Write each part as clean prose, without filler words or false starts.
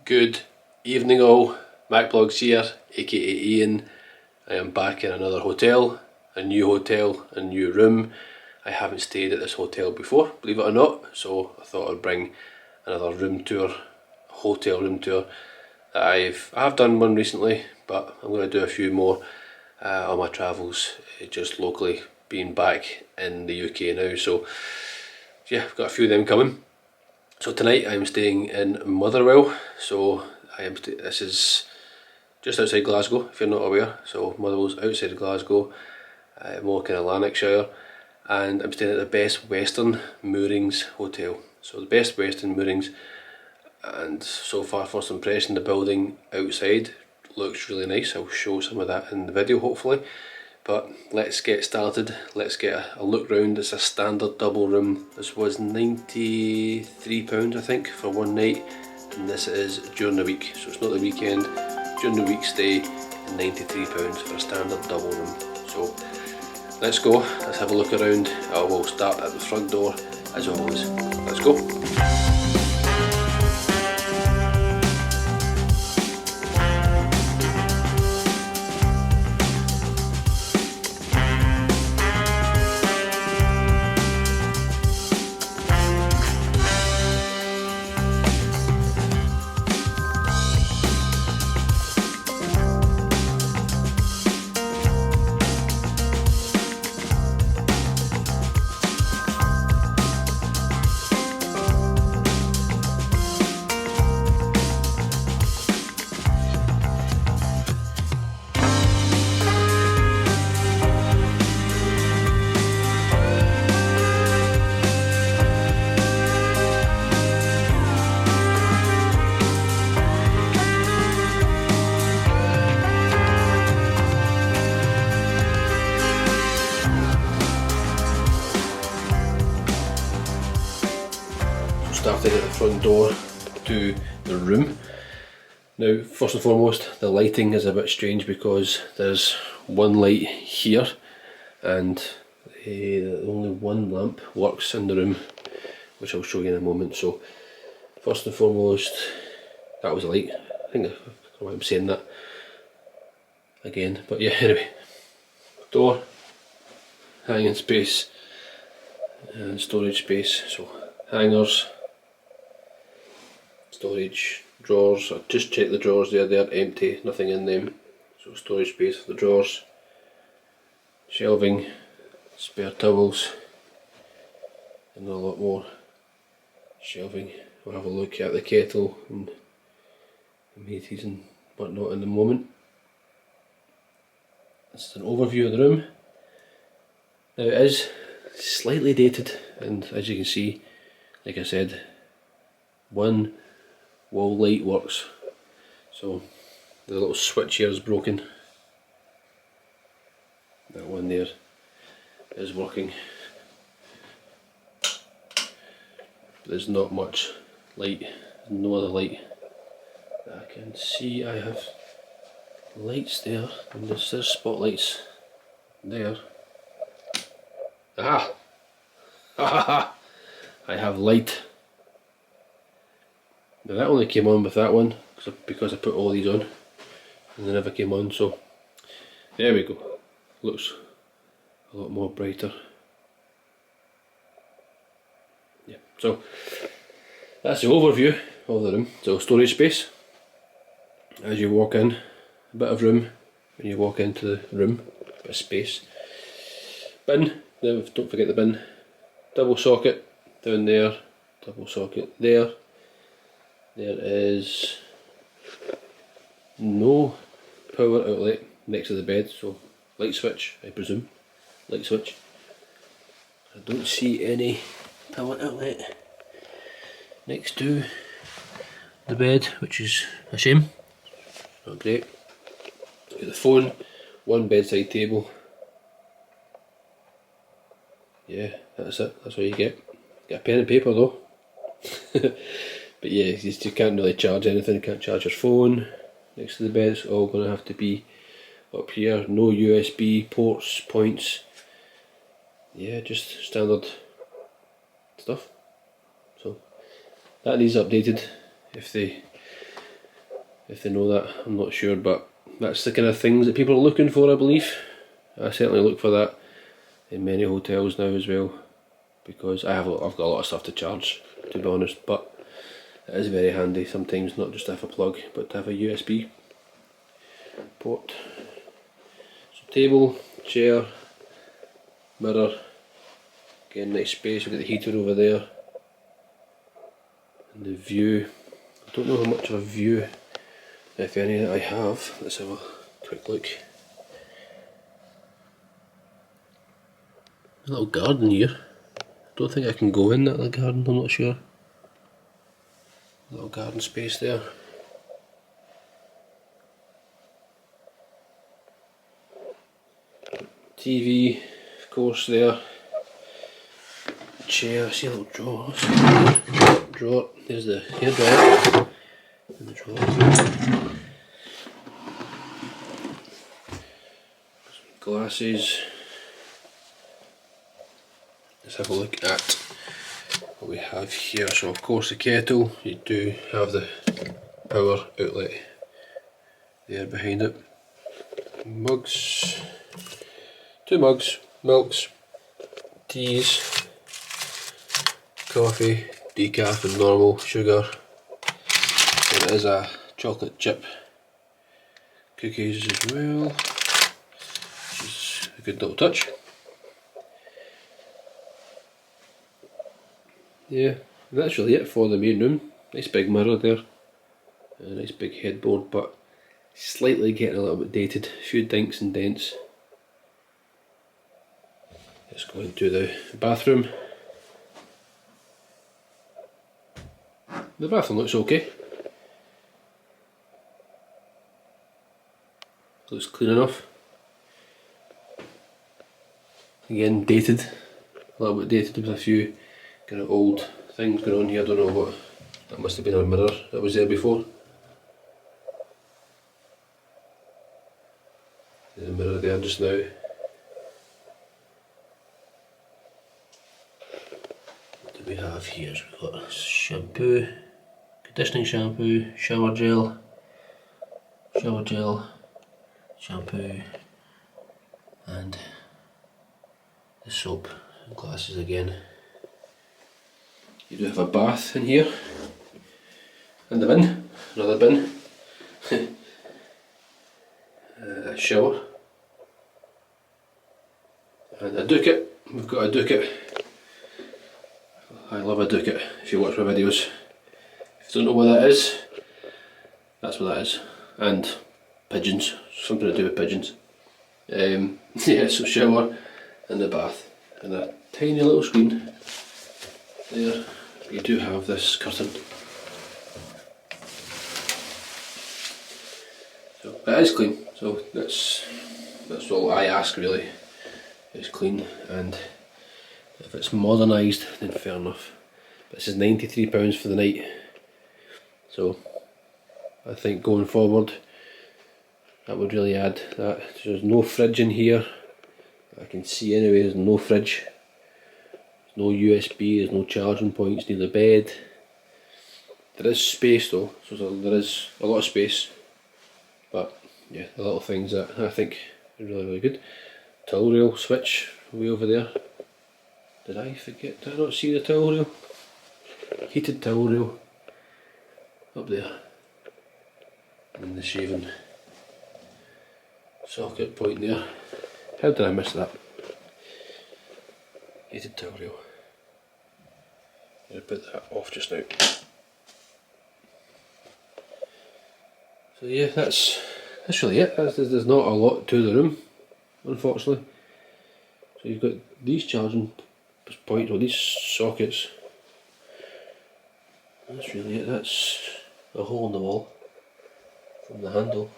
Good evening all, MacBlogs here, aka Ian. I am back in another hotel, a new room. I haven't stayed at this hotel before, believe it or not, so I thought I'd bring another room tour, hotel room tour. I have done one recently, but I'm going to do a few more on my travels, just locally, being back in the UK now. So yeah, I've got a few of them coming. So tonight I'm staying in Motherwell. So this is just outside Glasgow, if you're not aware. So Motherwell's outside Glasgow, more kind of Lanarkshire, and I'm staying at the Best Western Moorings Hotel. So the Best Western Moorings, and so far first impression, the building outside looks really nice. I'll show some of that in the video hopefully. But let's get started, let's get a look round. It's a standard double room. This was £93 I think for one night, and this is during the week, so it's not the weekend. During the week stay, £93 for a standard double room. So let's go, let's have a look around. I will start at the front door as always. Let's go. Starting at the front door to the room. Now, first and foremost, the lighting is a bit strange because there's one light here and only one lamp works in the room, which I'll show you in a moment. So first and foremost, that was a light. I think I don't know why I'm saying that again, but yeah, anyway. Door, hanging space and storage space. So hangers, storage, drawers. I just checked the drawers there, they're empty, nothing in them. So storage space for the drawers, shelving, spare towels, and a lot more shelving. We'll have a look at the kettle and the mateys and whatnot in a moment. This is an overview of the room. Now it is slightly dated, and as you can see, like I said, one wall light works, so the little switch here is broken. That one there is working. There's not much light, no other light that I can see. I have lights there, and there's spotlights there. Aha! I have light. Now that only came on with that one because I put all these on and they never came on, so there we go. Looks a lot more brighter. Yeah, so that's the overview of the room. So storage space, as you walk in, a bit of room when you walk into the room, a bit of space. Bin, don't forget the bin. Double socket down there, double socket there. There is no power outlet next to the bed, so light switch, I presume. Light switch. I don't see any power outlet next to the bed, which is a shame. Not great. Got the phone, one bedside table. Yeah, that's it, that's all you get. Get a pen and paper though. But yeah, you can't really charge anything, you can't charge your phone next to the bed. It's all going to have to be up here. No USB ports, points. Yeah, just standard stuff. So that needs updated. If they if they know that, I'm not sure, but that's the kind of things that people are looking for, I believe. I certainly look for that in many hotels now as well, because I've got a lot of stuff to charge, to be honest, but it is very handy sometimes not just to have a plug, but to have a USB port. So table, chair, mirror, again nice space, we've got the heater over there, and the view. I don't know how much of a view, if any, that I have. Let's have a quick look. A little garden here. Don't think I can go in that little garden, I'm not sure. A little garden space there. TV, of course, there. Chair, see a little drawer. Drawer, there's the hairdryer in the drawer. Glasses. Let's have a look at what we have here. So of course the kettle, you do have the power outlet there behind it. Mugs, 2 mugs, milks, teas, coffee, decaf and normal sugar. And it is a chocolate chip cookies as well, which is a good little touch. Yeah, that's really it for the main room. Nice big mirror there, a nice big headboard, but slightly getting a little bit dated, a few dinks and dents. Let's go into the bathroom. The bathroom looks okay. Looks clean enough. Again, dated, a little bit dated with a few kind of old things going on here. I don't know what, that must have been a mirror that was there before. There's a mirror there just now. What do we have here? We've got shampoo, conditioning shampoo, shower gel, shampoo, and the soap and glasses again. You do have a bath in here, and a bin, another bin, a shower, and a Ducat. We've got a Ducat. I love a Ducat. If you watch my videos, if you don't know what that is, that's what that is. And pigeons, something to do with pigeons. Yeah, so shower and the bath, and a tiny little screen there. You do have this curtain, so it is clean. So that's all I ask really. It's clean, and if it's modernised, then fair enough. But this is £93 for the night, so I think going forward that would really add that. So there's no fridge in here. I can see anyway. There's no fridge. No USB, there's no charging points near the bed. There is space though, so there is a lot of space. But yeah, the little things that I think are really, really good. Towel rail switch way over there. Did I forget? Did I not see the towel rail? Heated towel rail up there. And the shaving socket point there. How did I miss that? Heated towel rail. I'm going to put that off just now. So yeah, that's really it. There's not a lot to the room, unfortunately. So you've got these charging points, or these sockets. That's really it. That's a hole in the wall from the handle.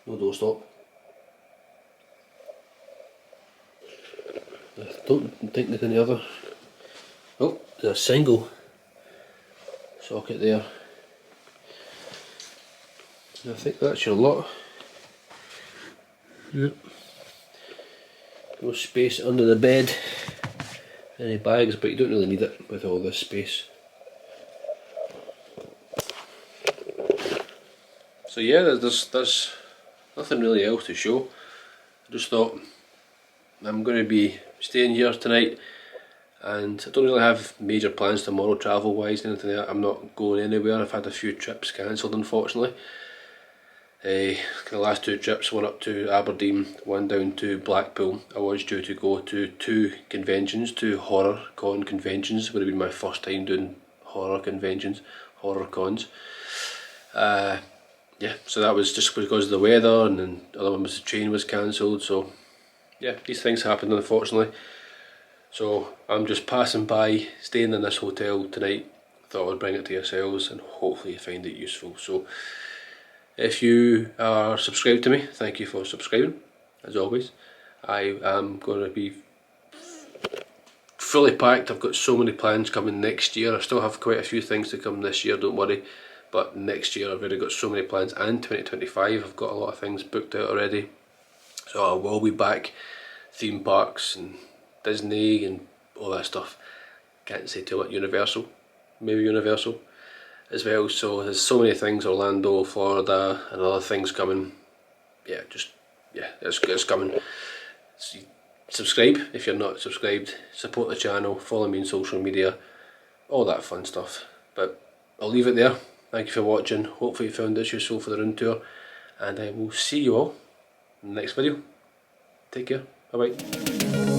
No doorstop. I don't think there's any other. Oh, there's a single socket there. I think that's your lot. Yep. No space under the bed. Any bags, but you don't really need it with all this space. So yeah, there's nothing really else to show. I just thought I'm going to be staying here tonight, and I don't really have major plans tomorrow travel wise or anything like that. I'm not going anywhere. I've had a few trips cancelled, unfortunately. The last two trips, one up to Aberdeen, one down to Blackpool. I was due to go to two conventions, two horror con conventions. It would have been my first time doing horror conventions, horror cons. Yeah, so that was just because of the weather, and then the other one was the train was cancelled. So yeah, these things happened, unfortunately. So I'm just passing by, staying in this hotel tonight. Thought I'd bring it to yourselves and hopefully you find it useful. So if you are subscribed to me, thank you for subscribing, as always. I am going to be fully packed. I've got so many plans coming next year. I still have quite a few things to come this year, don't worry. But next year I've already got so many plans, and 2025 I've got a lot of things booked out already. So I will be back, theme parks and Disney and all that stuff. Can't say too much. Universal, maybe Universal as well. So there's so many things, Orlando, Florida and other things coming. Yeah, it's coming. So subscribe if you're not subscribed, support the channel, follow me on social media, all that fun stuff. But I'll leave it there. Thank you for watching. Hopefully you found this useful for the room tour, and I will see you all in the next video. Take care. Bye bye.